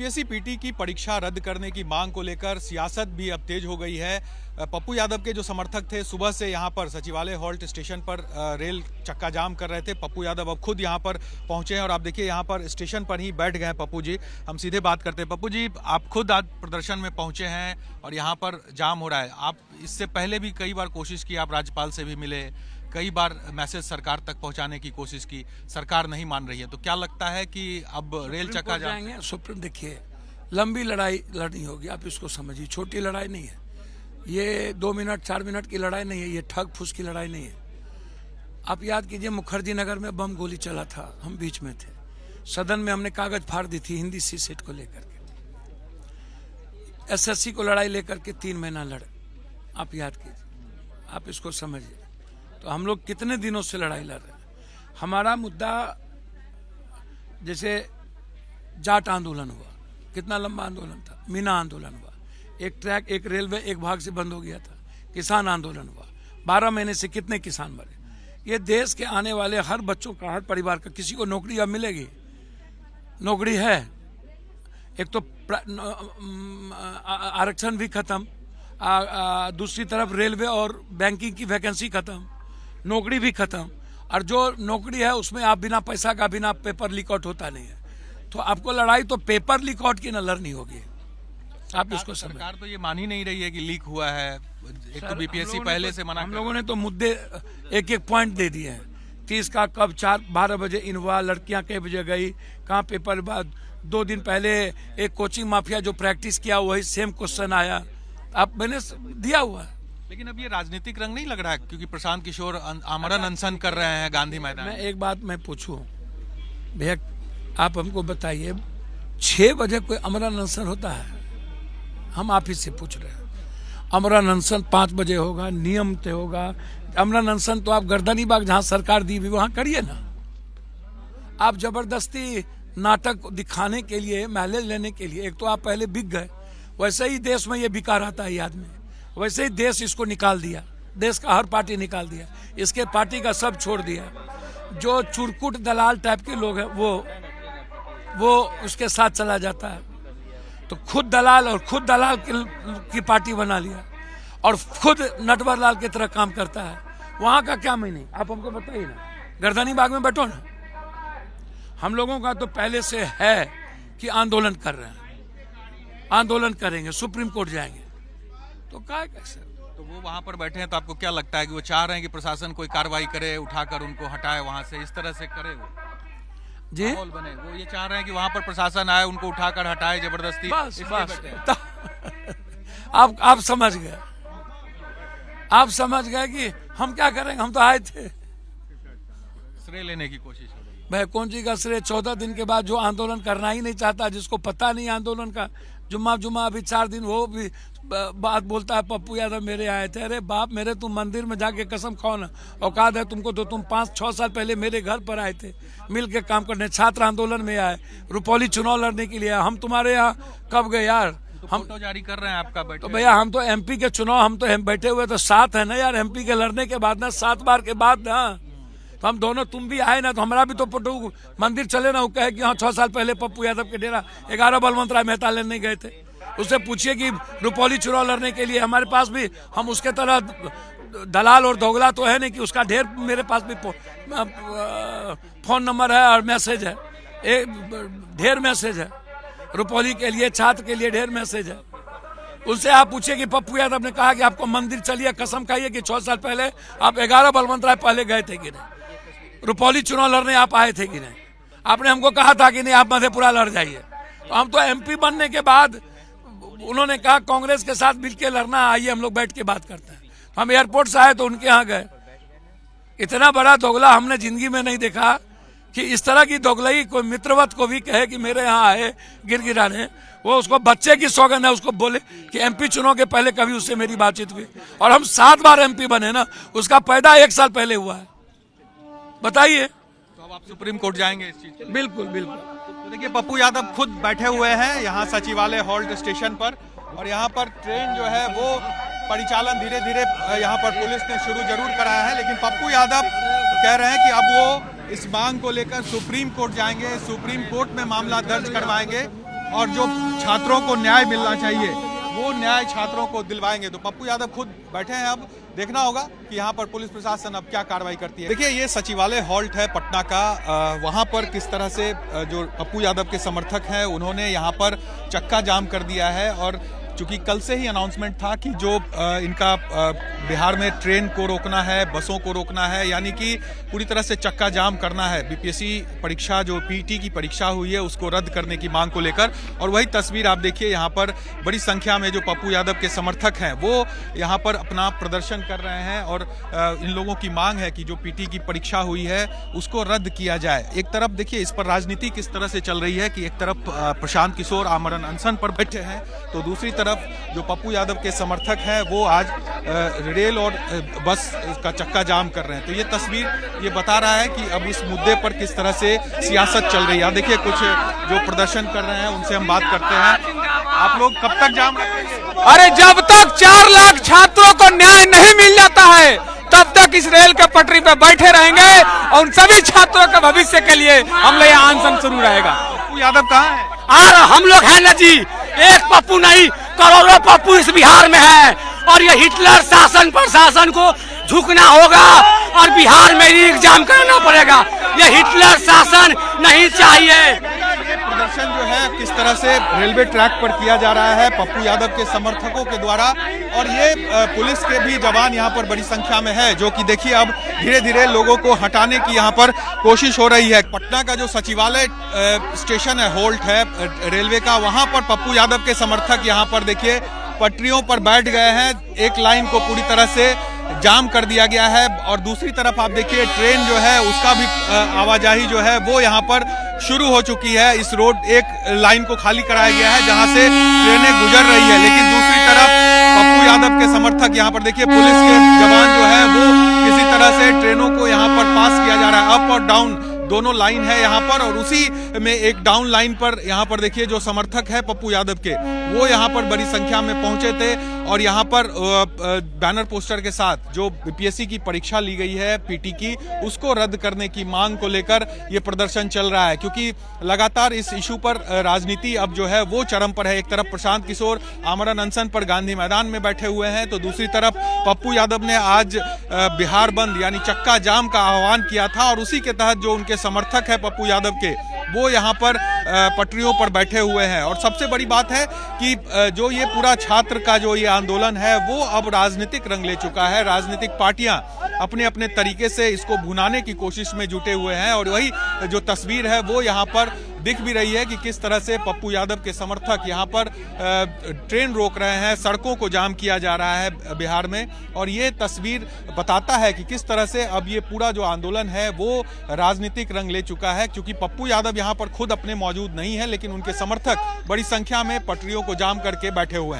UPSC PT की परीक्षा रद्द करने की मांग को लेकर सियासत भी अब तेज हो गई है। पप्पू यादव के जो समर्थक थे सुबह से यहां पर सचिवालय हॉल्ट स्टेशन पर रेल चक्का जाम कर रहे थे। पप्पू यादव अब खुद यहां पर पहुंचे हैं और आप देखिए यहां पर स्टेशन पर ही बैठ गए हैं पप्पू जी। हम सीधे बात करते हैं। पप्पू जी, आप खुद आज प्रदर्शन में पहुंचे हैं और यहाँ पर जाम हो रहा है। आप इससे पहले भी कई बार कोशिश की, आप राज्यपाल से भी मिले, कई बार मैसेज सरकार तक पहुंचाने की कोशिश की, सरकार नहीं मान रही है। तो क्या लगता है कि अब रेल चक्का जाएंगे? सुप्रीम देखिए, लंबी लड़ाई लड़नी होगी, आप इसको समझिए। छोटी लड़ाई नहीं है ये, 2 मिनट 4 मिनट की लड़ाई नहीं है ये, ठग फूस की लड़ाई नहीं है। आप याद कीजिए, मुखर्जी नगर में बम गोली चला था, हम बीच में थे, सदन में हमने कागज फाड़ दी थी हिंदी सी सेट को लेकर के। एसएससी को लड़ाई लेकर के 3 महीना लड़े, आप याद कीजिए, आप इसको समझिए। तो हम लोग कितने दिनों से लड़ाई लड़ रहे हैं। हमारा मुद्दा जैसे जाट आंदोलन हुआ, कितना लंबा आंदोलन था, मीना आंदोलन हुआ, एक ट्रैक एक रेलवे एक भाग से बंद हो गया था, किसान आंदोलन हुआ, 12 महीने से कितने किसान मरे। ये देश के आने वाले हर बच्चों का, हर परिवार का, किसी को नौकरी अब मिलेगी? नौकरी है, एक तो आरक्षण भी खत्म, दूसरी तरफ रेलवे और बैंकिंग की वैकेंसी खत्म, नौकरी भी खत्म, और जो नौकरी है उसमें आप बिना पैसा का, बिना पेपर लीक आउट होता नहीं है। तो आपको लड़ाई तो पेपर लीक आउट की न लड़नी होगी। आप इसको सरकार तो ये मान ही नहीं रही है कि लीक हुआ है। एक तो बीपीएससी पहले से मना, हम लोगों ने तो मुद्दे एक एक पॉइंट दे दिए हैं। 30 का कब 12 बजे इन हुआ, लड़कियां कई बजे गई, कहाँ पेपर बाद। 2 दिन पहले एक कोचिंग माफिया जो प्रैक्टिस किया वही सेम क्वेश्चन आया, आप मैंने दिया हुआ है। लेकिन अब ये राजनीतिक रंग नहीं लग रहा है, क्योंकि प्रशांत किशोर आमरण अनशन कर रहे हैं गांधी मैदान। मैं एक बात मैं पूछूं भैया, आप हमको बताइए, 6 बजे कोई आमरण अनशन होता है? हम आप ही से पूछ रहे हैं। आमरण अनशन 5 बजे होगा, नियम तय होगा। आमरण अनशन तो आप गर्दनी बाग जहां सरकार दी हुई वहां करिए ना। आप जबरदस्ती नाटक दिखाने के लिए, महले लेने के लिए, एक तो आप पहले बिक गए, वैसे ही देश में ये बिका रहता है आदमी, वैसे ही देश इसको निकाल दिया, देश का हर पार्टी निकाल दिया, इसके पार्टी का सब छोड़ दिया। जो चुरकुट दलाल टाइप के लोग हैं वो उसके साथ चला जाता है। तो खुद दलाल और खुद दलाल की पार्टी बना लिया और खुद नटवर लाल की तरह काम करता है। वहां का क्या मीनिंग, आप हमको बताइए ना। गर्दनी बाग में बैठो ना। हम लोगों का तो पहले से है कि आंदोलन कर रहे हैं, आंदोलन करेंगे, सुप्रीम कोर्ट जाएंगे, तो क्या कैसे? तो वो वहां पर बैठे हैं, तो आपको क्या लगता है कि वो चाह रहे हैं कि प्रशासन कोई कार्रवाई करे, उठाकर उनको हटाए वहां से, इस तरह से करे वो जी माहौल बने? वो ये चाह रहे हैं कि वहां पर प्रशासन आए, उनको उठाकर हटाए जबरदस्ती। बस आप समझ गए, आप समझ गए कि हम क्या करेंगे। हम तो आए थे, श्रेय लेने की कोशिश हो रही है। भाई कौन सी का श्रेय? 14 दिन के बाद जो आंदोलन करना ही नहीं चाहता, जिसको पता नहीं आंदोलन का, जुम्मा अभी 4 दिन वो भी बात बोलता है पप्पू यादव मेरे आए थे। अरे बाप मेरे, तुम मंदिर में जाके कसम खाओ ना, औकात है तुमको तो तुम 5-6 साल पहले मेरे घर पर आए थे, मिल के काम करने, छात्र आंदोलन में आए, रुपौली चुनाव लड़ने के लिए। हम तुम्हारे यहाँ कब गए यार? तो हम फोटो जारी कर रहे हैं आपका बैठे। तो भैया हम तो एमपी के चुनाव, हम तो बैठे हुए तो 7 है ना यार, एमपी के लड़ने के बाद ना, 7 बार के बाद ना। तो हम दोनों, तुम भी आए ना, तो हमारा भी तो फोटो मंदिर चले ना। वो कहे कि हाँ 6 साल पहले पप्पू यादव के डेरा 11 बलवंत राय मेहता लेने गए थे। उससे पूछिए कि रुपौली चुनाव लड़ने के लिए हमारे पास भी, हम उसके तरह दलाल और दोगला तो है नहीं कि उसका ढेर, मेरे पास भी फोन नंबर है और मैसेज है, ढेर मैसेज है रुपौली के लिए, छात्र के लिए ढेर मैसेज है। उनसे आप पूछिए कि पप्पू यादव ने कहा कि आपको मंदिर चलिए, कसम खाइए कि 6 साल पहले आप 11 बलवंत राय पहले गए थे कि नहीं, रुपौली चुनाव लड़ने आप आए थे कि नहीं। आपने हमको कहा था कि नहीं आप मधेपुरा लड़ जाइए। तो हम तो एमपी बनने के बाद उन्होंने कहा कांग्रेस के साथ मिलकर लड़ना, आइए हम लोग बैठ के बात करते हैं। हम एयरपोर्ट से आए तो उनके यहाँ गए। इतना बड़ा दोगला हमने जिंदगी में नहीं देखा कि इस तरह की दोगलाई कोई मित्रवत को भी कहे कि मेरे यहाँ आए गिरगिराने। वो उसको बच्चे की सौगंध है, उसको बोले कि एमपी चुनाव के पहले कभी उससे मेरी बातचीत हुई, और हम 7 बार एमपी बने ना, उसका पैदा 1 साल पहले हुआ है। बताइए। तो अब आप सुप्रीम कोर्ट जाएंगे इस चीज के लिए? बिल्कुल बिल्कुल। तो देखिए पप्पू यादव खुद बैठे हुए हैं यहाँ सचिवालय हॉल्ट स्टेशन पर, और यहाँ पर ट्रेन जो है वो परिचालन धीरे धीरे यहाँ पर पुलिस ने शुरू जरूर कराया है, लेकिन पप्पू यादव कह रहे हैं कि अब वो इस मांग को लेकर सुप्रीम कोर्ट जाएंगे, सुप्रीम कोर्ट में मामला दर्ज करवाएंगे और जो छात्रों को न्याय मिलना चाहिए वो न्याय छात्रों को दिलवाएंगे। तो पप्पू यादव खुद बैठे हैं, अब देखना होगा कि यहाँ पर पुलिस प्रशासन अब क्या कार्रवाई करती है। देखिए, ये सचिवालय हॉल्ट है पटना का, वहाँ पर किस तरह से जो पप्पू यादव के समर्थक हैं उन्होंने यहाँ पर चक्का जाम कर दिया है। और चूंकि कल से ही अनाउंसमेंट था कि जो इनका बिहार में ट्रेन को रोकना है, बसों को रोकना है, यानी कि पूरी तरह से चक्का जाम करना है। बीपीएससी परीक्षा जो पीटी की परीक्षा हुई है उसको रद्द करने की मांग को लेकर। और वही तस्वीर आप देखिए, यहाँ पर बड़ी संख्या में जो पप्पू यादव के समर्थक हैं वो यहाँ पर अपना प्रदर्शन कर रहे हैं। और इन लोगों की मांग है कि जो पीटी की परीक्षा हुई है उसको रद्द किया जाए। एक तरफ देखिए इस पर राजनीति किस तरह से चल रही है कि एक तरफ प्रशांत किशोर आमरण अनशन पर बैठे हैं, तो दूसरी तरफ जो पप्पू यादव के समर्थक हैं वो आज रेल और बस का चक्का जाम कर रहे हैं। तो ये तस्वीर ये बता रहा है कि अब इस मुद्दे पर किस तरह से सियासत चल रही है। देखिए, कुछ जो प्रदर्शन कर रहे हैं उनसे हम बात करते हैं। आप लोग कब तक जाम रखेंगे? अरे जब तक 4 लाख छात्रों को न्याय नहीं मिल जाता है तब तक इस रेल के पटरी पे बैठे रहेंगे और उन सभी छात्रों के भविष्य के लिए हम लोग यहाँ अनशन शुरू रहेगा। पप्पू यादव कहाँ है? हम लोग हैं ना जी, एक पप्पू नहीं करोड़ों पप्पू इस बिहार में है। और ये हिटलर शासन प्रशासन को झुकना होगा और बिहार में एग्जाम कराना पड़ेगा। ये हिटलर शासन नहीं चाहिए। प्रदर्शन जो है किस तरह से रेलवे ट्रैक पर किया जा रहा है पप्पू यादव के समर्थकों के द्वारा। और ये पुलिस के भी जवान यहाँ पर बड़ी संख्या में है, जो कि देखिए अब धीरे धीरे लोगों को हटाने की यहाँ पर कोशिश हो रही है। पटना का जो सचिवालय स्टेशन है, होल्ट है रेलवे का, वहाँ पर पप्पू यादव के समर्थक यहाँ पर देखिए पटरियों पर बैठ गए हैं। एक लाइन को पूरी तरह से जाम कर दिया गया है। और दूसरी तरफ आप देखिए ट्रेन जो है उसका भी आवाजाही जो है वो यहाँ पर शुरू हो चुकी है। इस रोड एक लाइन को खाली कराया गया है जहां से ट्रेनें गुजर रही है, लेकिन दूसरी तरफ पप्पू यादव के समर्थक यहाँ पर देखिए पुलिस के जवान जो है वो किसी तरह से ट्रेनों को यहाँ पर पास किया जा रहा है। अप और डाउन दोनों लाइन है यहाँ पर, और उसी में एक डाउन लाइन पर यहाँ पर देखिए जो समर्थक है पप्पू यादव के वो यहाँ पर बड़ी संख्या में पहुंचे थे। और यहाँ पर बैनर पोस्टर के साथ जो बीपीएससी की परीक्षा ली गई है पीटी की, उसको रद्द करने की मांग को लेकर ये प्रदर्शन चल रहा है। क्योंकि लगातार इस इशू पर राजनीति अब जो है वो चरम पर है। एक तरफ प्रशांत किशोर आमरण अनशन पर गांधी मैदान में बैठे हुए हैं, तो दूसरी तरफ पप्पू यादव ने आज बिहार बंद यानी चक्का जाम का आह्वान किया था। और उसी के तहत जो उनके समर्थक है पप्पू यादव के वो यहाँ पर पटरियों पर बैठे हुए हैं। और सबसे बड़ी बात है कि जो ये पूरा छात्र का जो ये आंदोलन है वो अब राजनीतिक रंग ले चुका है। राजनीतिक पार्टियां अपने अपने तरीके से इसको भुनाने की कोशिश में जुटे हुए हैं। और वही जो तस्वीर है वो यहाँ पर दिख भी रही है कि किस तरह से पप्पू यादव के समर्थक यहाँ पर ट्रेन रोक रहे हैं, सड़कों को जाम किया जा रहा है बिहार में। और ये तस्वीर बताता है कि किस तरह से अब ये पूरा जो आंदोलन है वो राजनीतिक रंग ले चुका है। क्योंकि पप्पू यादव यहाँ पर खुद अपने मौजूद नहीं है, लेकिन उनके समर्थक बड़ी संख्या में पटरियों को जाम करके बैठे हुए हैं।